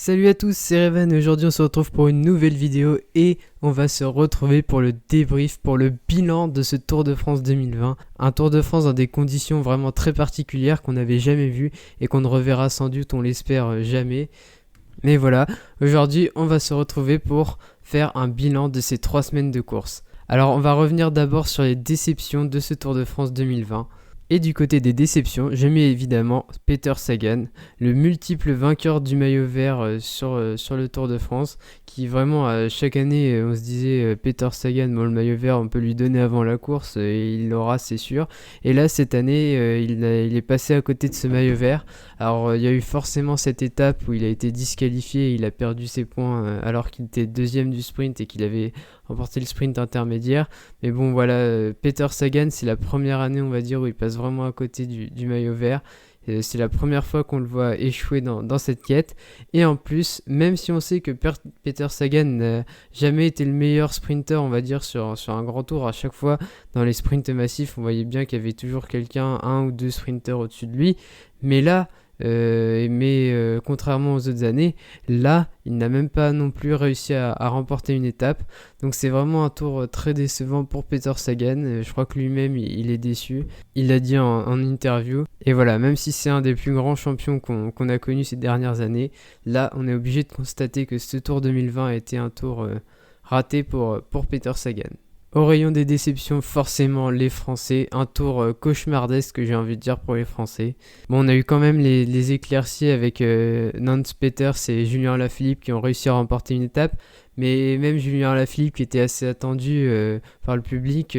Salut à tous, c'est Revan et aujourd'hui on se retrouve pour une nouvelle vidéo et on va se retrouver pour le débrief, pour le bilan de ce Tour de France 2020. Un Tour de France dans des conditions vraiment très particulières qu'on n'avait jamais vues et qu'on ne reverra sans doute, on l'espère, jamais. Mais voilà, aujourd'hui on va se retrouver pour faire un bilan de ces 3 semaines de course. Alors on va revenir d'abord sur les déceptions de ce Tour de France 2020. Et du côté des déceptions, je mets évidemment Peter Sagan, le multiple vainqueur du maillot vert sur le Tour de France, qui vraiment chaque année on se disait Peter Sagan, bon, le maillot vert on peut lui donner avant la course et il l'aura c'est sûr. Et là cette année il est passé à côté de ce maillot vert. Alors il y a eu forcément cette étape où il a été disqualifié, il a perdu ses points alors qu'il était deuxième du sprint et qu'il avait remporté le sprint intermédiaire. Mais bon voilà, Peter Sagan c'est la première année on va dire où il passe vraiment à côté du maillot vert. C'est la première fois qu'on le voit échouer dans cette quête. Et en plus, même si on sait que Peter Sagan n'a jamais été le meilleur sprinter, on va dire, sur un grand tour, à chaque fois dans les sprints massifs, on voyait bien qu'il y avait toujours quelqu'un, un ou deux sprinters au-dessus de lui. Mais là, contrairement aux autres années, là, il n'a même pas non plus réussi à remporter une étape. Donc c'est vraiment un tour très décevant pour Peter Sagan. Je crois que lui-même, il est déçu. Il l'a dit en interview. Et voilà, même si c'est un des plus grands champions qu'on a connu ces dernières années, là, on est obligé de constater que ce Tour 2020 a été un tour raté pour Peter Sagan. Au rayon des déceptions, forcément les Français, un tour cauchemardesque j'ai envie de dire pour les Français. Bon, on a eu quand même les éclaircies avec Nance Peters et Julien Alaphilippe qui ont réussi à remporter une étape, mais même Julien Alaphilippe qui était assez attendu par le public,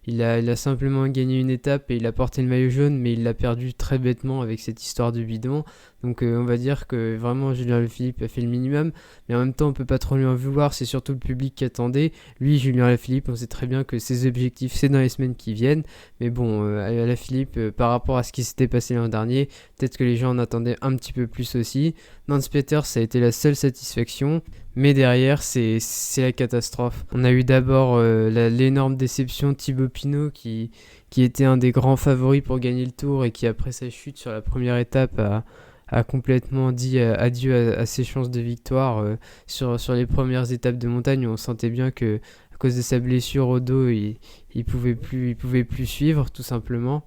il a simplement gagné une étape et il a porté le maillot jaune, mais il l'a perdu très bêtement avec cette histoire de bidon. Donc on va dire que vraiment Julien Alaphilippe a fait le minimum, mais en même temps on peut pas trop lui en vouloir, c'est surtout le public qui attendait. Lui, Julien Alaphilippe, on sait très bien que ses objectifs c'est dans les semaines qui viennent, mais bon, Alaphilippe, par rapport à ce qui s'était passé l'an dernier, peut-être que les gens en attendaient un petit peu plus aussi. Nance Peters, ça a été la seule satisfaction. Mais derrière, c'est la catastrophe. On a eu d'abord l'énorme déception de Thibaut Pinot qui était un des grands favoris pour gagner le Tour et qui, après sa chute sur la première étape, a complètement dit adieu à ses chances de victoire sur les premières étapes de montagne où on sentait bien que à cause de sa blessure au dos, il pouvait plus suivre tout simplement.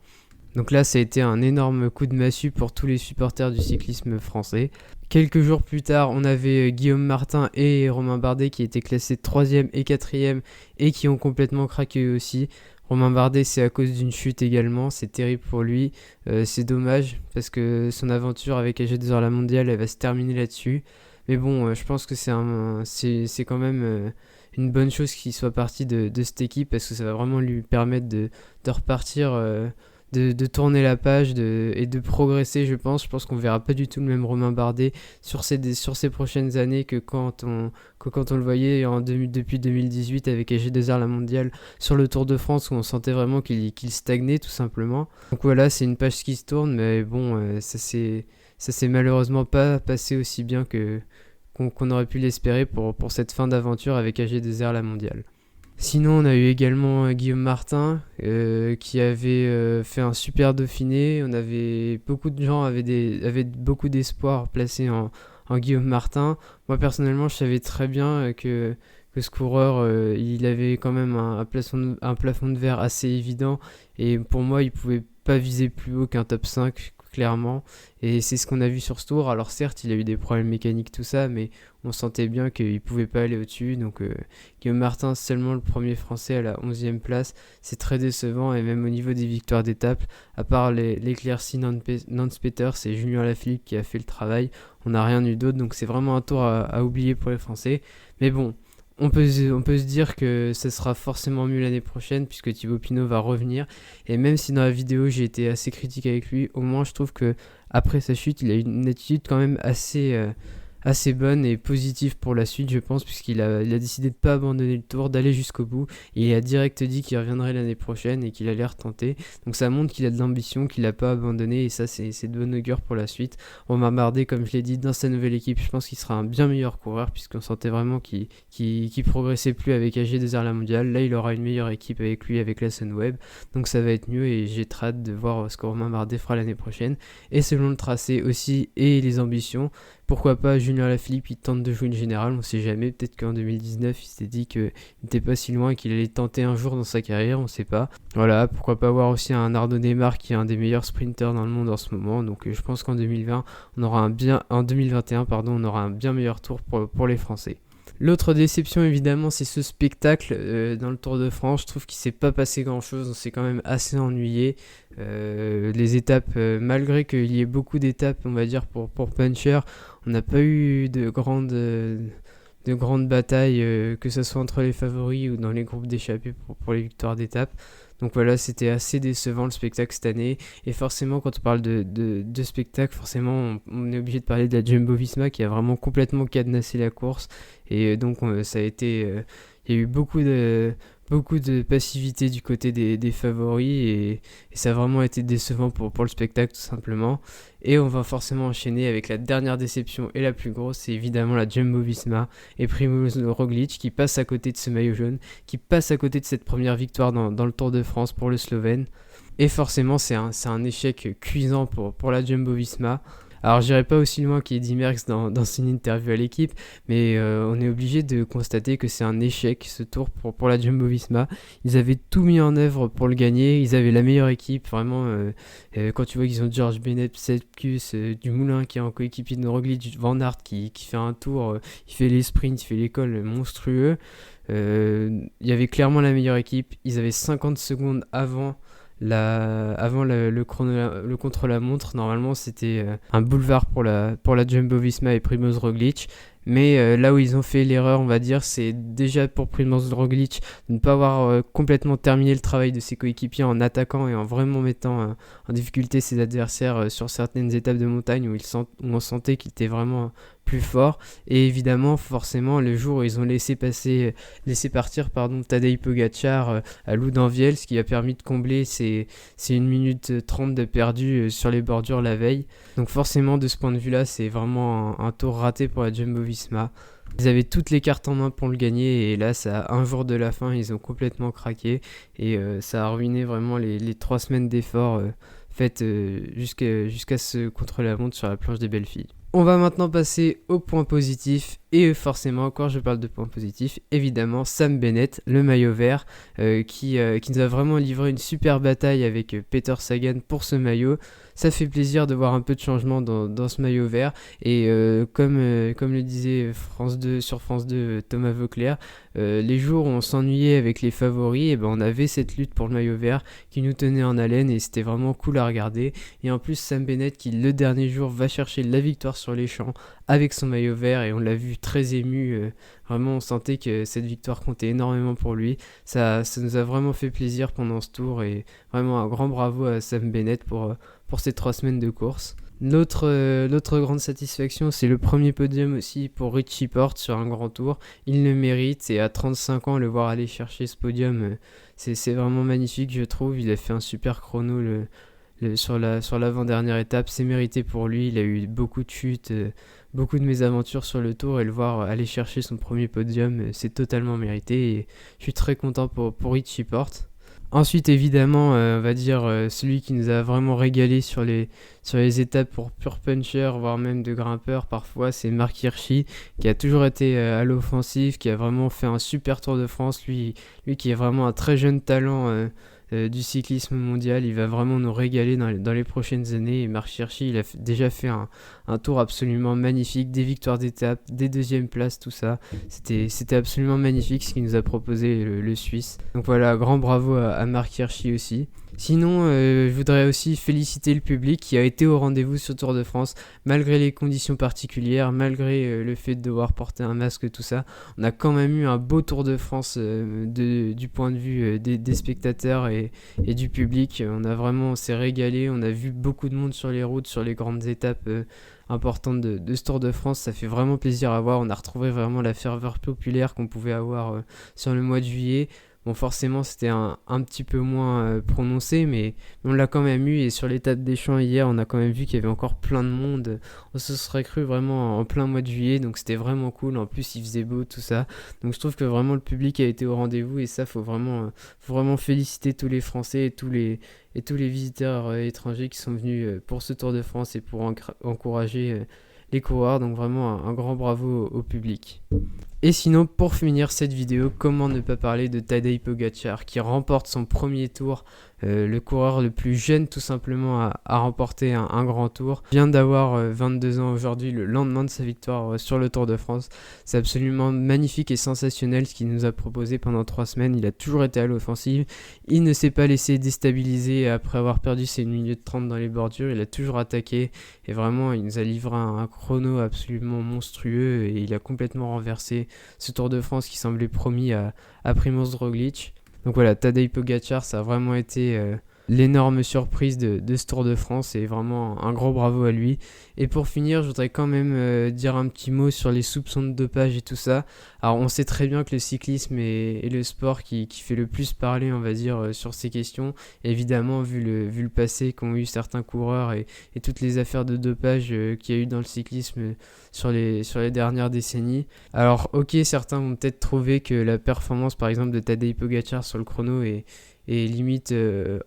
Donc là, ça a été un énorme coup de massue pour tous les supporters du cyclisme français. Quelques jours plus tard, on avait Guillaume Martin et Romain Bardet qui étaient classés 3e et 4e et qui ont complètement craqué eux aussi. Romain Bardet, c'est à cause d'une chute également, c'est terrible pour lui, c'est dommage parce que son aventure avec AG2R La Mondiale, elle va se terminer là-dessus. Mais bon, je pense que c'est quand même une bonne chose qu'il soit parti de cette équipe parce que ça va vraiment lui permettre de repartir, de tourner la page et de progresser, je pense. Je pense qu'on verra pas du tout le même Romain Bardet sur ces prochaines années que quand on le voyait depuis 2018 avec AG2R La Mondiale sur le Tour de France où on sentait vraiment qu'il stagnait tout simplement. Donc voilà, c'est une page qui se tourne, mais bon, ça s'est malheureusement pas passé aussi bien qu'on aurait pu l'espérer pour cette fin d'aventure avec AG2R La Mondiale. Sinon, on a eu également Guillaume Martin qui avait fait un super Dauphiné. Beaucoup de gens avaient beaucoup d'espoir placé en Guillaume Martin. Moi, personnellement, je savais très bien que ce coureur, il avait quand même un plafond de verre assez évident. Et pour moi, il pouvait pas viser plus haut qu'un top 5, clairement. Et c'est ce qu'on a vu sur ce tour. Alors certes, il a eu des problèmes mécaniques, tout ça, mais on sentait bien qu'il pouvait pas aller au-dessus. Donc Guillaume Martin, seulement le premier français à la 11e place. C'est très décevant. Et même au niveau des victoires d'étape, à part l'éclaircie Nance Peters et Julien Alaphilippe qui a fait le travail, on n'a rien eu d'autre. Donc c'est vraiment un tour à oublier pour les Français. Mais bon, on peut se dire que ça sera forcément mieux l'année prochaine puisque Thibaut Pinot va revenir. Et même si dans la vidéo j'ai été assez critique avec lui, au moins je trouve que après sa chute, il a eu une attitude quand même assez bonne et positive pour la suite, je pense, puisqu'il a décidé de ne pas abandonner le tour, d'aller jusqu'au bout. Et il a direct dit qu'il reviendrait l'année prochaine et qu'il allait retenter. Donc ça montre qu'il a de l'ambition, qu'il n'a pas abandonné, et ça c'est de bonne augure pour la suite. Romain Bardet, comme je l'ai dit, dans sa nouvelle équipe, je pense qu'il sera un bien meilleur coureur, puisqu'on sentait vraiment qu'il progressait plus avec AG2R La Mondiale. Là, il aura une meilleure équipe avec lui, avec la Sunweb. Donc ça va être mieux, et j'ai très hâte de voir ce que Romain Bardet fera l'année prochaine. Et selon le tracé aussi, et les ambitions, pourquoi pas Julien Lafilippe, il tente de jouer une générale, on sait jamais, peut-être qu'en 2019 il s'était dit qu'il n'était pas si loin et qu'il allait tenter un jour dans sa carrière, on sait pas. Voilà, pourquoi pas avoir aussi un Arnaud Démare qui est un des meilleurs sprinters dans le monde en ce moment, donc je pense qu'en 2020, en 2021, pardon, on aura un bien meilleur tour pour les Français. L'autre déception évidemment c'est ce spectacle dans le Tour de France, je trouve qu'il s'est pas passé grand chose, on s'est quand même assez ennuyé. Les étapes, malgré qu'il y ait beaucoup d'étapes on va dire pour Puncher, on n'a pas eu de grandes batailles, que ce soit entre les favoris ou dans les groupes d'échappés pour les victoires d'étapes. Donc voilà, c'était assez décevant le spectacle cette année. Et forcément, quand on parle de spectacle, forcément, on est obligé de parler de la Jumbo-Visma qui a vraiment complètement cadenassé la course. Et donc, ça a été... il y a eu beaucoup de passivité du côté des favoris et ça a vraiment été décevant pour le spectacle tout simplement. Et on va forcément enchaîner avec la dernière déception et la plus grosse, c'est évidemment la Jumbo-Visma et Primož Roglic qui passe à côté de ce maillot jaune, qui passe à côté de cette première victoire dans le Tour de France pour le Slovène. Et forcément c'est un échec cuisant pour la Jumbo-Visma. Alors j'irai pas aussi loin qu'Eddy Merckx dans son interview à l'équipe, mais on est obligé de constater que c'est un échec ce tour pour la Jumbo-Visma. Ils avaient tout mis en œuvre pour le gagner, ils avaient la meilleure équipe, vraiment. Quand tu vois qu'ils ont George Bennett, Sepkus, Dumoulin qui est en coéquipier de Roglic, Van Aert qui fait un tour, il fait les sprints, il fait les cols monstrueux. Il y avait clairement la meilleure équipe, ils avaient 50 secondes avant le contre-la-montre. Normalement c'était un boulevard pour la Jumbo-Visma et Primož Roglic, mais là où ils ont fait l'erreur on va dire, c'est déjà pour Primož Roglic de ne pas avoir complètement terminé le travail de ses coéquipiers en attaquant et en vraiment mettant en difficulté ses adversaires sur certaines étapes de montagne où on sentait qu'il était vraiment plus fort. Et évidemment forcément le jour où ils ont laissé partir Tadej Pogačar à Loudanviel, ce qui a permis de combler ces 1 minute 30 de perdu sur les bordures la veille. Donc forcément de ce point de vue là c'est vraiment un tour raté pour la Jumbo-Visma. Ils avaient toutes les cartes en main pour le gagner et là, un jour de la fin, ils ont complètement craqué et ça a ruiné vraiment les 3 semaines d'efforts faites jusqu'à ce contre-la-montre sur la planche des belles filles. On va maintenant passer aux points positifs et forcément, quand je parle de points positifs, évidemment Sam Bennett, le maillot vert, qui nous a vraiment livré une super bataille avec Peter Sagan pour ce maillot. Ça fait plaisir de voir un peu de changement dans ce maillot vert et comme le disait sur France 2 Thomas Voeckler, les jours où on s'ennuyait avec les favoris, et ben on avait cette lutte pour le maillot vert qui nous tenait en haleine et c'était vraiment cool à regarder. Et en plus Sam Bennett qui le dernier jour va chercher la victoire sur les champs avec son maillot vert et on l'a vu très ému, vraiment on sentait que cette victoire comptait énormément pour lui. Ça nous a vraiment fait plaisir pendant ce tour et vraiment un grand bravo à Sam Bennett pour ces 3 semaines de course. L'autre grande satisfaction, c'est le premier podium aussi pour Richie Porte sur un grand tour. Il le mérite et à 35 ans, le voir aller chercher ce podium, c'est vraiment magnifique je trouve. Il a fait un super chrono sur l'avant-dernière étape, c'est mérité pour lui. Il a eu beaucoup de chutes, beaucoup de mésaventures sur le tour et le voir aller chercher son premier podium, c'est totalement mérité et je suis très content pour Richie Porte. Ensuite, évidemment, on va dire celui qui nous a vraiment régalé sur les étapes pour pure puncher, voire même de grimpeur parfois, c'est Marc Hirschi, qui a toujours été à l'offensive, qui a vraiment fait un super Tour de France. Lui qui est vraiment un très jeune talent du cyclisme mondial, il va vraiment nous régaler dans les prochaines années. Et Marc Hirschi, il a déjà fait un tour absolument magnifique, des victoires d'étape, des deuxièmes places, tout ça. C'était absolument magnifique ce qu'il nous a proposé le Suisse. Donc voilà, grand bravo à Marc Hirschi aussi. Sinon, je voudrais aussi féliciter le public qui a été au rendez-vous sur Tour de France, malgré les conditions particulières, malgré le fait de devoir porter un masque, tout ça. On a quand même eu un beau Tour de France du point de vue des spectateurs et du public. On s'est régalé, on a vu beaucoup de monde sur les routes, sur les grandes étapes importantes de ce Tour de France. Ça fait vraiment plaisir à voir. On a retrouvé vraiment la ferveur populaire qu'on pouvait avoir sur le mois de juillet. Bon, forcément, c'était un petit peu moins prononcé, mais on l'a quand même eu. Et sur l'étape des Champs hier, on a quand même vu qu'il y avait encore plein de monde. On se serait cru vraiment en plein mois de juillet, donc c'était vraiment cool. En plus, il faisait beau, tout ça. Donc je trouve que vraiment le public a été au rendez-vous et ça, faut vraiment féliciter tous les Français et tous les visiteurs étrangers qui sont venus pour ce Tour de France et pour encourager les coureurs, donc vraiment un grand bravo au public. Et sinon, pour finir cette vidéo, comment ne pas parler de Tadej Pogačar qui remporte son premier tour, le coureur le plus jeune tout simplement à remporter un grand tour. Il vient d'avoir 22 ans aujourd'hui, le lendemain de sa victoire sur le Tour de France. C'est absolument magnifique et sensationnel ce qu'il nous a proposé pendant 3 semaines. Il a toujours été à l'offensive, il ne s'est pas laissé déstabiliser après avoir perdu ses 1 minute 30 dans les bordures, il a toujours attaqué et vraiment il nous a livré un chrono absolument monstrueux et il a complètement renversé ce Tour de France qui semblait promis à Primož Roglič. Donc voilà, Tadej Pogačar, ça a vraiment été l'énorme surprise de ce Tour de France et vraiment un gros bravo à lui. Et pour finir, je voudrais quand même dire un petit mot sur les soupçons de dopage et tout ça. Alors on sait très bien que le cyclisme est le sport qui fait le plus parler, on va dire, sur ces questions. Évidemment, vu le passé qu'ont eu certains coureurs et toutes les affaires de dopage qu'il y a eu dans le cyclisme sur les dernières décennies. Alors ok, certains vont peut-être trouver que la performance par exemple de Tadej Pogačar sur le chrono est limite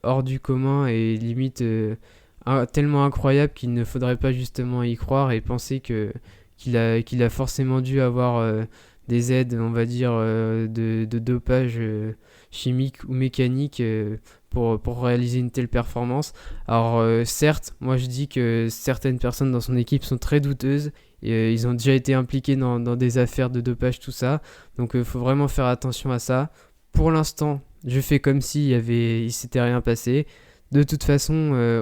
hors du commun et limite tellement incroyable qu'il ne faudrait pas justement y croire et penser qu'il a forcément dû avoir des aides, on va dire, de dopage chimique ou mécanique pour réaliser une telle performance. Alors certes, moi je dis que certaines personnes dans son équipe sont très douteuses, et, ils ont déjà été impliqués dans des affaires de dopage, tout ça, donc il faut vraiment faire attention à ça. Pour l'instant, je fais comme s'il s'était rien passé. De toute façon,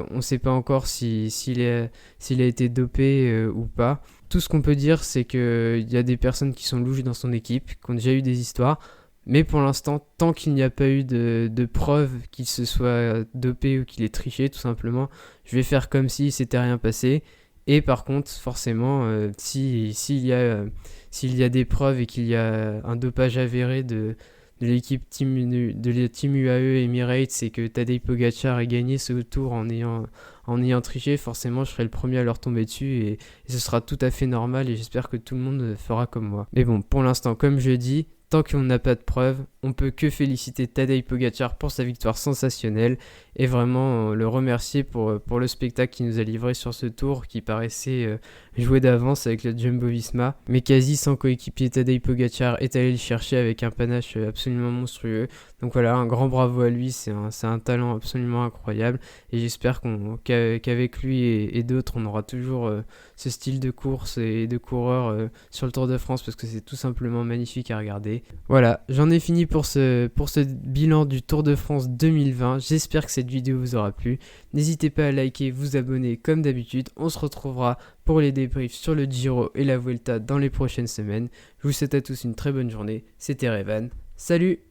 on ne sait pas encore s'il a été dopé ou pas. Tout ce qu'on peut dire, c'est qu'il y a des personnes qui sont louches dans son équipe, qui ont déjà eu des histoires. Mais pour l'instant, tant qu'il n'y a pas eu de preuves qu'il se soit dopé ou qu'il ait triché, tout simplement, je vais faire comme s'il s'était rien passé. Et par contre, forcément, s'il y a des preuves et qu'il y a un dopage avéré de l'équipe Team UAE Emirates et que Tadej Pogačar ait gagné ce tour en ayant triché, forcément je serai le premier à leur tomber dessus et ce sera tout à fait normal et j'espère que tout le monde fera comme moi. Mais bon, pour l'instant, comme je dis, tant qu'on n'a pas de preuves, on peut que féliciter Tadej Pogačar pour sa victoire sensationnelle et vraiment le remercier pour le spectacle qu'il nous a livré sur ce tour qui paraissait joué d'avance avec le Jumbo-Visma, mais quasi sans coéquipier. Tadej Pogačar est allé le chercher avec un panache absolument monstrueux. Donc voilà, un grand bravo à lui, c'est un talent absolument incroyable et j'espère qu'avec lui et d'autres, on aura toujours ce style de course et de coureur sur le Tour de France parce que c'est tout simplement magnifique à regarder. Voilà, j'en ai fini pour ce bilan du Tour de France 2020. J'espère que cette vidéo vous aura plu. N'hésitez pas à liker, vous abonner comme d'habitude. On se retrouvera pour les débriefs sur le Giro et la Vuelta dans les prochaines semaines. Je vous souhaite à tous une très bonne journée. C'était Revan. Salut!